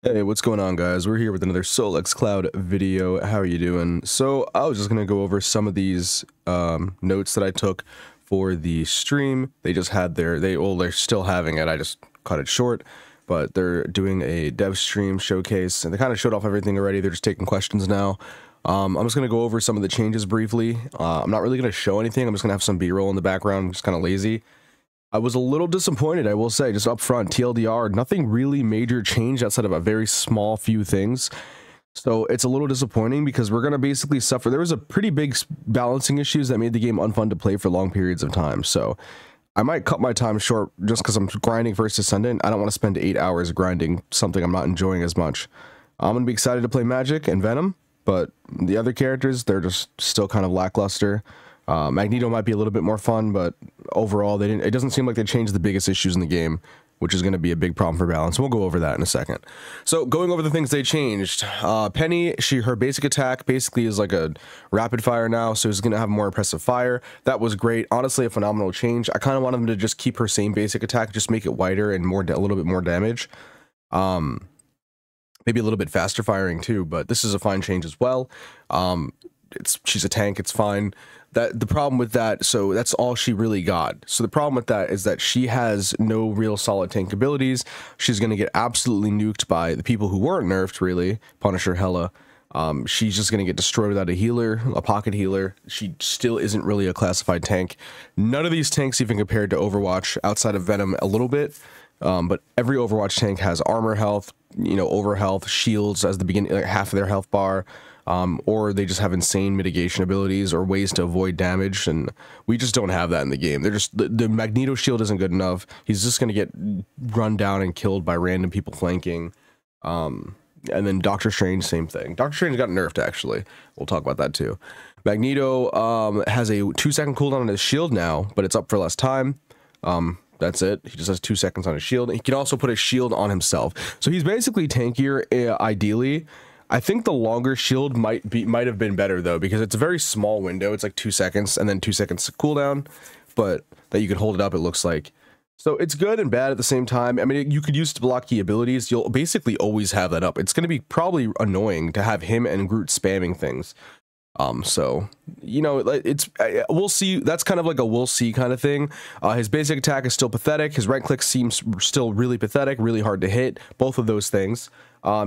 Hey, what's going on, guys? We're here with another Solex Cloud video. How are you doing? So I was just going to go over some of these notes that I took for the stream. They just had they're still having it. I just cut it short, but they're doing a dev stream showcase, and they kind of showed off everything already. They're just taking questions now. I'm just going to go over some of the changes briefly. I'm not really going to show anything. I'm just going to have some B-roll in the background. I'm just kind of lazy. I was a little disappointed, I will say, just up front, TLDR, nothing really major changed outside of a very small few things. So it's a little disappointing because we're going to basically suffer. There was a pretty big balancing issues that made the game unfun to play for long periods of time. So I might cut my time short just because I'm grinding First Ascendant. I don't want to spend 8 hours grinding something I'm not enjoying as much. I'm going to be excited to play Magic and Venom, but the other characters, they're just still kind of lackluster. Magneto might be a little bit more fun, but overall, it doesn't seem like they changed the biggest issues in the game, which is going to be a big problem for balance. We'll go over that in a second. So going over the things they changed, Penny, her basic attack basically is like a rapid fire now, so she's going to have more impressive fire. That was great. Honestly, a phenomenal change. I kind of want them to just keep her same basic attack, just make it wider and a little bit more damage. Maybe a little bit faster firing too, but this is a fine change as well. She's a tank, it's fine. The problem with that, so that's all she really got. So the problem with that is that she has no real solid tank abilities. She's going to get absolutely nuked by the people who weren't nerfed, really. Punisher, Hela. She's just going to get destroyed without a healer, a pocket healer. She still isn't really a classified tank. None of these tanks even compared to Overwatch, outside of Venom a little bit. But every Overwatch tank has armor health, over health, shields as the beginning, like half of their health bar. Or they just have insane mitigation abilities or ways to avoid damage, and we just don't have that in the game. They're just the Magneto shield isn't good enough. He's just going to get run down and killed by random people flanking. And then Doctor Strange, same thing. Doctor Strange got nerfed, actually. We'll talk about that too. Magneto has a 2-second cooldown on his shield now, but it's up for less time. That's it. He just has 2 seconds on his shield. He can also put a shield on himself. So he's basically tankier, ideally. I think the longer shield might have been better though, because it's a very small window. It's like 2 seconds and then 2 seconds cooldown, but that you can hold it up, it looks like. So it's good and bad at the same time. I mean, you could use it to block key abilities. You'll basically always have that up. It's going to be probably annoying to have him and Groot spamming things. So, we'll see. That's kind of like a we'll see kind of thing. His basic attack is still pathetic. His right click seems still really pathetic, really hard to hit. Both of those things.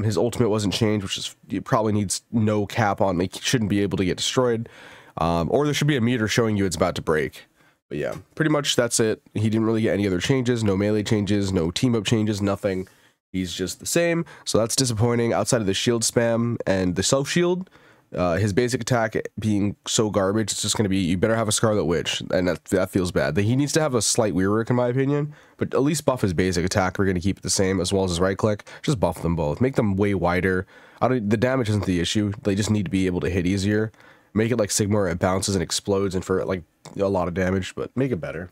His ultimate wasn't changed, which is, it probably needs no cap on. He shouldn't be able to get destroyed. Or there should be a meter showing you it's about to break. But yeah, pretty much that's it. He didn't really get any other changes, no melee changes, no team up changes, nothing. He's just the same. So that's disappointing. Outside of the shield spam and the self shield, his basic attack being so garbage, it's just going to be, you better have a Scarlet Witch, and that feels bad. He needs to have a slight rework, in my opinion, but at least buff his basic attack. We're going to keep it the same, as well as his right click. Just buff them both. Make them way wider. The damage isn't the issue. They just need to be able to hit easier. Make it like Sigmar, it bounces and explodes, and for like a lot of damage, but make it better.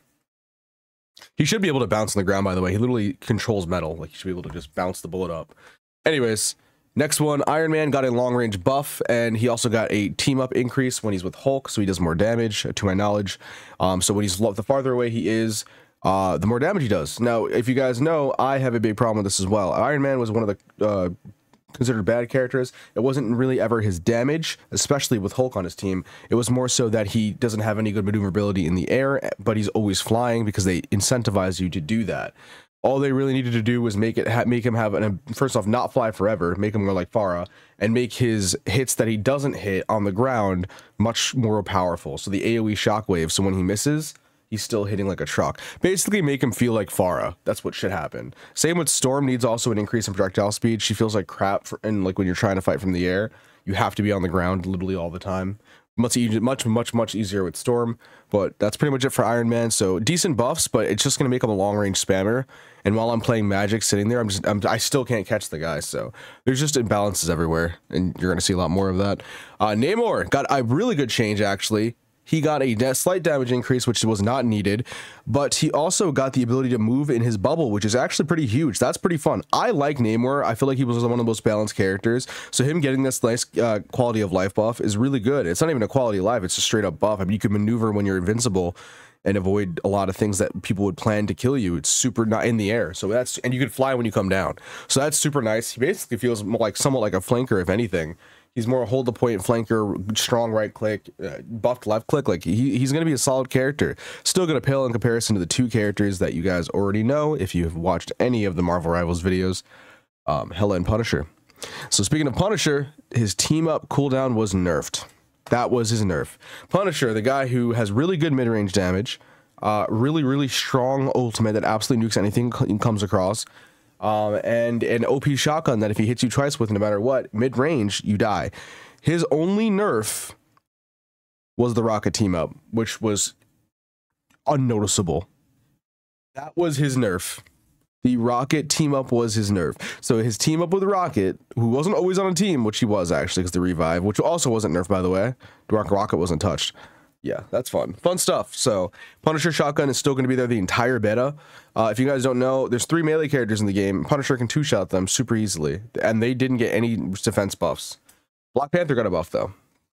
He should be able to bounce on the ground, by the way. He literally controls metal. Like, he should be able to just bounce the bullet up. Anyways, next one, Iron Man got a long-range buff, and he also got a team-up increase when he's with Hulk, so he does more damage, to my knowledge. So when he's the farther away he is, the more damage he does. Now, if you guys know, I have a big problem with this as well. Iron Man was one of the considered bad characters. It wasn't really ever his damage, especially with Hulk on his team. It was more so that he doesn't have any good maneuverability in the air, but he's always flying because they incentivize you to do that. All they really needed to do was make him have first off, not fly forever, make him more like Farah, and make his hits that he doesn't hit on the ground much more powerful. So the AoE shockwave, so when he misses, he's still hitting like a truck. Basically make him feel like Farah. That's what should happen. Same with Storm, needs also an increase in projectile speed. She feels like crap, and like when you're trying to fight from the air, you have to be on the ground literally all the time. Much easier with Storm, but that's pretty much it for Iron Man. So decent buffs, but it's just gonna make him a long range spammer. And while I'm playing Magic, sitting there, I still can't catch the guy. So there's just imbalances everywhere, and you're gonna see a lot more of that. Namor got a really good change actually. He got a slight damage increase, which was not needed, but he also got the ability to move in his bubble, which is actually pretty huge. That's pretty fun. I like Namor. I feel like he was one of the most balanced characters, so him getting this nice quality of life buff is really good. It's not even a quality of life, it's a straight up buff. I mean, you can maneuver when you're invincible, and avoid a lot of things that people would plan to kill you. It's super not in the air, so that's, and you can fly when you come down, so that's super nice. He basically feels more like somewhat like a flanker, if anything. He's more a hold the point flanker, strong right click, buffed left click. Like he's going to be a solid character. Still going to pale in comparison to the two characters that you guys already know if you have watched any of the Marvel Rivals videos, Hela and Punisher. So speaking of Punisher, his team up cooldown was nerfed. That was his nerf. Punisher, the guy who has really good mid-range damage, really strong ultimate that absolutely nukes anything he comes across. And an OP shotgun that if he hits you twice with, no matter what, mid-range, you die. His only nerf was the Rocket team up, which was unnoticeable. That was his nerf. The Rocket team up was his nerf. So his team up with Rocket, who wasn't always on a team, which he was actually, because the revive, which also wasn't nerfed, by the way. Rocket wasn't touched. Yeah, that's fun stuff. So Punisher shotgun is still going to be there the entire beta. If you guys don't know, there's 3 melee characters in the game. Punisher can 2-shot them super easily, and they didn't get any defense buffs. Black Panther got a buff though,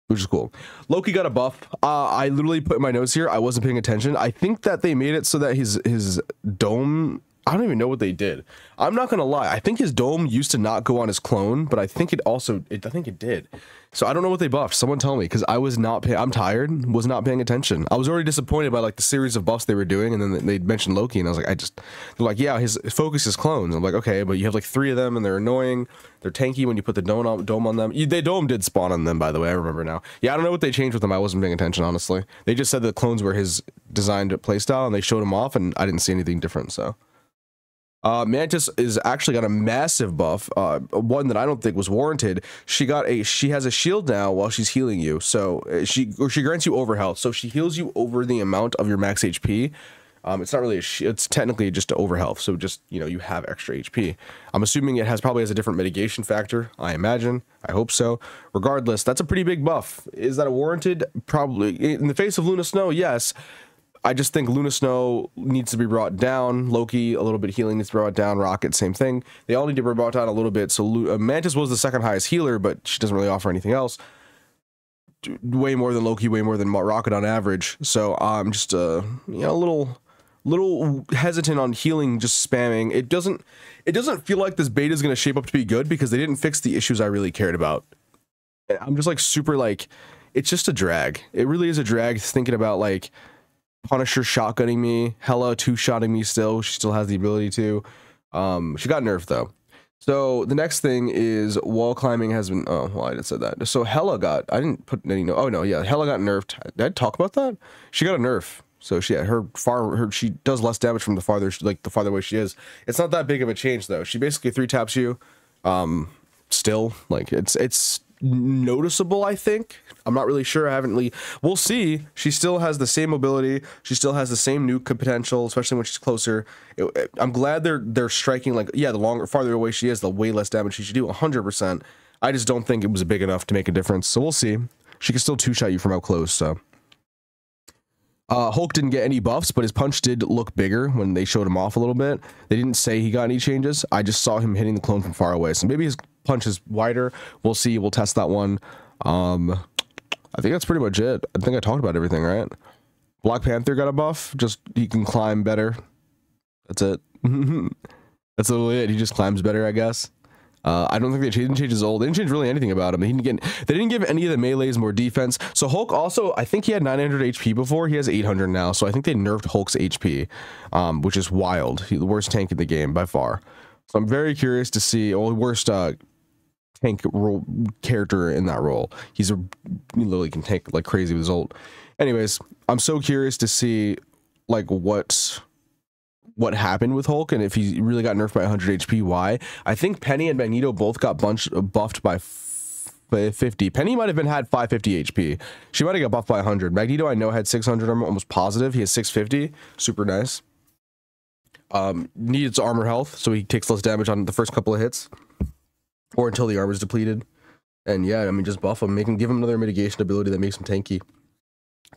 which is cool. Loki got a buff. I literally put in my notes here, I wasn't paying attention. I think that they made it so that his dome, I don't even know what they did. I'm not gonna lie, I think his dome used to not go on his clone, but I think it did. So I don't know what they buffed. Someone tell me, because I was not I'm tired, was not paying attention. I was already disappointed by like the series of buffs they were doing, and then they mentioned Loki, and I was like, they're like, yeah, his focus is clones. I'm like, okay, but you have like 3 of them, and they're annoying. They're tanky when you put the dome on them. The dome did spawn on them, by the way, I remember now. Yeah, I don't know what they changed with them. I wasn't paying attention, honestly. They just said the clones were his designed playstyle, and they showed them off, and I didn't see anything different, so. Mantis is actually got a massive buff, one that I don't think was warranted. She has a shield now while she's healing you, so she grants you over health, so she heals you over the amount of your max HP. It's not really it's technically just over health, so just, you know, you have extra HP. I'm assuming it probably has a different mitigation factor, I imagine. I hope so. Regardless, that's a pretty big buff. Is that a warranted? Probably. In the face of Luna Snow, yes. I just think Luna Snow needs to be brought down. Loki, a little bit of healing needs to be brought down. Rocket, same thing. They all need to be brought down a little bit. So Mantis was the second highest healer, but she doesn't really offer anything else. Way more than Loki, way more than Rocket on average. So I'm just you know, a little hesitant on healing, just spamming. It doesn't feel like this beta is going to shape up to be good because they didn't fix the issues I really cared about. I'm just like super like, it's just a drag. It really is a drag thinking about like Punisher shotgunning me, Hela 2-shotting me still. She still has the ability to. She got nerfed though. So the next thing is wall climbing has been, oh, well, I didn't say that. So Hela got, I didn't put any, no, oh no, yeah, Hela got nerfed. Did I talk about that? She got a nerf. So she, she does less damage from the farther away she is. It's not that big of a change though. She basically 3-taps you. Still, like it's noticeable, I think. I'm not really sure. I haven't we'll see. She still has the same mobility. She still has the same nuke potential, especially when she's closer. I'm glad they're striking, like, yeah, the farther away she is, the way less damage she should do, 100%. I just don't think it was big enough to make a difference. So we'll see. She can still 2-shot you from up close, so. Hulk didn't get any buffs, but his punch did look bigger when they showed him off a little bit. They didn't say he got any changes. I just saw him hitting the clone from far away. So maybe his punch is wider. We'll see. We'll test that one. I think that's pretty much it. I think I talked about everything, right? Black Panther got a buff. Just, he can climb better. That's it. That's literally it. He just climbs better, I guess. I don't think they didn't change his ult. They didn't change really anything about him. They didn't give any of the melees more defense. So Hulk also, I think he had 900 HP before. He has 800 now. So I think they nerfed Hulk's HP, which is wild. He's the worst tank in the game by far. So I'm very curious to see, well, worst tank role character in that role. He literally can tank like crazy with his ult. Anyways, I'm so curious to see like what happened with Hulk and if he really got nerfed by 100 HP. Why? I think Penny and Magneto both got buffed by 50. Penny might have had 550 HP. She might have got buffed by 100. Magneto I know had 600. I'm almost positive he has 650. Super nice. Needs armor health, so he takes less damage on the first couple of hits, or until the armor's depleted. And yeah, I mean, just buff him, give him another mitigation ability that makes him tanky.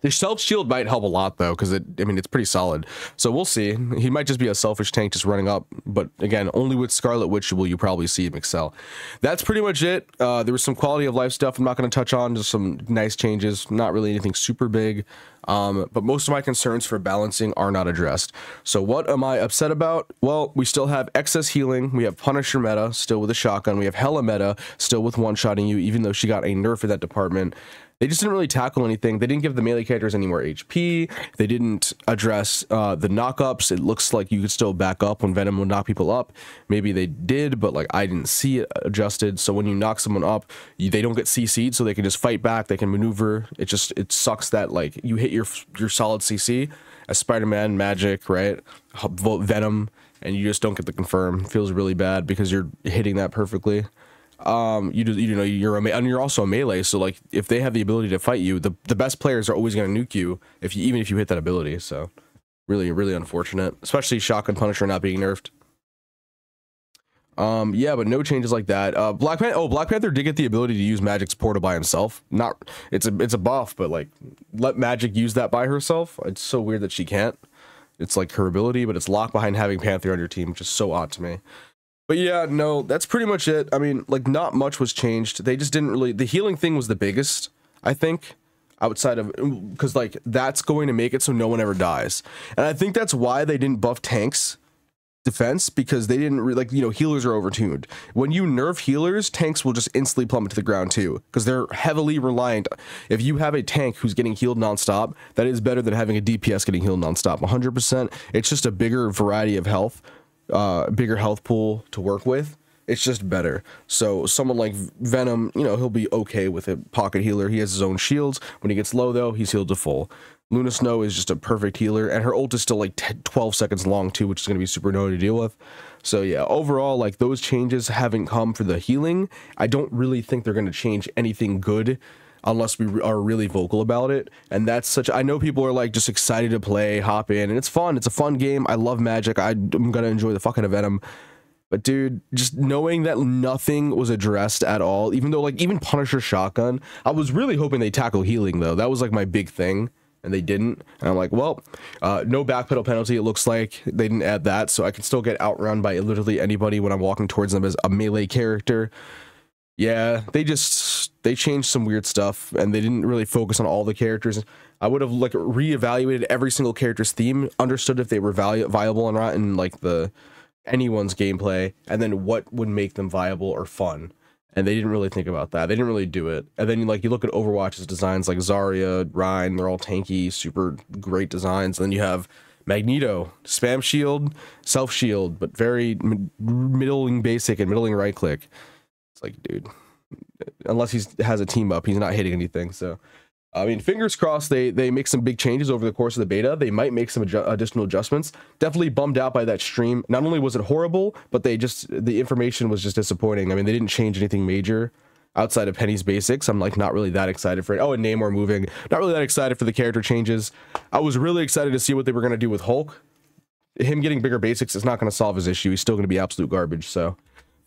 The self shield might help a lot though, because I mean, it's pretty solid. So we'll see. He might just be a selfish tank just running up, but again, only with Scarlet Witch will you probably see him excel. That's pretty much it. There was some quality of life stuff I'm not going to touch on, just some nice changes, not really anything super big. But most of my concerns for balancing are not addressed. So what am I upset about? Well, we still have excess healing. We have Punisher meta still with a shotgun. We have Hella meta still with one-shotting you, even though she got a nerf in that department. They just didn't really tackle anything. They didn't give the melee characters any more HP. They didn't address the knockups. It looks like you could still back up when Venom would knock people up. Maybe they did, but like I didn't see it adjusted. So when you knock someone up, they don't get CC'd, so they can just fight back. They can maneuver. It sucks that like you hit your solid CC as Spider-Man, Magic, right? Venom, and you just don't get the confirm. It feels really bad because you're hitting that perfectly. You're also a melee, so like if they have the ability to fight you, the best players are always going to nuke you even if you hit that ability. So really unfortunate, especially Shotgun Punisher not being nerfed. Yeah, but no changes like that. Black Panther did get the ability to use Magic's portal by himself. It's a buff, but like let Magic use that by herself. It's so weird that she can't. It's like her ability, but it's locked behind having Panther on your team, which is so odd to me. But yeah, no, that's pretty much it. I mean, like, not much was changed. They just didn't really... The healing thing was the biggest, I think, outside of... Because, like, that's going to make it so no one ever dies. And I think that's why they didn't buff tanks defense, because they didn't... Like, you know, healers are overtuned. When you nerf healers, tanks will just instantly plummet to the ground, too. Because they're heavily reliant... If you have a tank who's getting healed nonstop, that is better than having a DPS getting healed nonstop. 100%. It's just a bigger variety of health. Bigger health pool to work with. It's just better. So someone like Venom, you know, he'll be okay with a pocket healer. He has his own shields. When he gets low though, he's healed to full. Luna Snow is just a perfect healer, and her ult is still like 12 seconds long too, which is going to be super annoying to deal with. So yeah, overall, like, those changes haven't come for the healing. I don't really think they're going to change anything good unless we are really vocal about it. And that's such... I know people are like just excited to play, hop in, and it's fun. It's a fun game. I love Magic. I'm gonna enjoy the fucking Venom. But dude, just knowing that nothing was addressed at all, even though like even Punisher shotgun, I was really hoping they tackle healing though. That was like my big thing, and they didn't. And I'm like, well, no backpedal penalty. It looks like they didn't add that, so I can still get outrun by literally anybody when I'm walking towards them as a melee character. Yeah, they changed some weird stuff, and they didn't really focus on all the characters. I would have like reevaluated every single character's theme, understood if they were viable or not in like anyone's gameplay, and then what would make them viable or fun. And they didn't really think about that. They didn't really do it. And then like you look at Overwatch's designs, like Zarya, Rhine, they're all tanky, super great designs. And then you have Magneto, spam shield, self shield, but very middling basic and middling right click. It's like, dude, unless he has a team up, he's not hitting anything. So, I mean, fingers crossed they make some big changes over the course of the beta. They might make some additional adjustments. Definitely bummed out by that stream. Not only was it horrible, but the information was just disappointing. I mean, they didn't change anything major outside of Penny's basics. I'm like not really that excited for it. Oh, and Namor moving. Not really that excited for the character changes. I was really excited to see what they were going to do with Hulk. Him getting bigger basics is not going to solve his issue. He's still going to be absolute garbage. So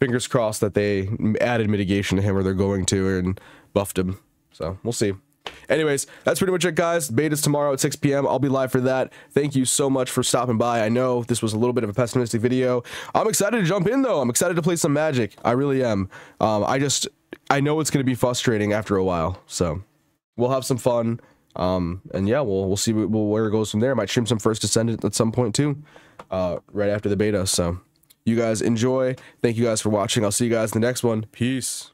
fingers crossed that they added mitigation to him, or they're going to, and buffed him. So we'll see. Anyways, that's pretty much it, guys. Beta's tomorrow at 6 p.m. I'll be live for that. Thank you so much for stopping by. I know this was a little bit of a pessimistic video. I'm excited to jump in, though. I'm excited to play some Magic. I really am. I know it's going to be frustrating after a while, so we'll have some fun. And yeah, we'll see where it goes from there. I might stream some First Descendant at some point, too, right after the beta. So you guys enjoy. Thank you guys for watching. I'll see you guys in the next one. Peace.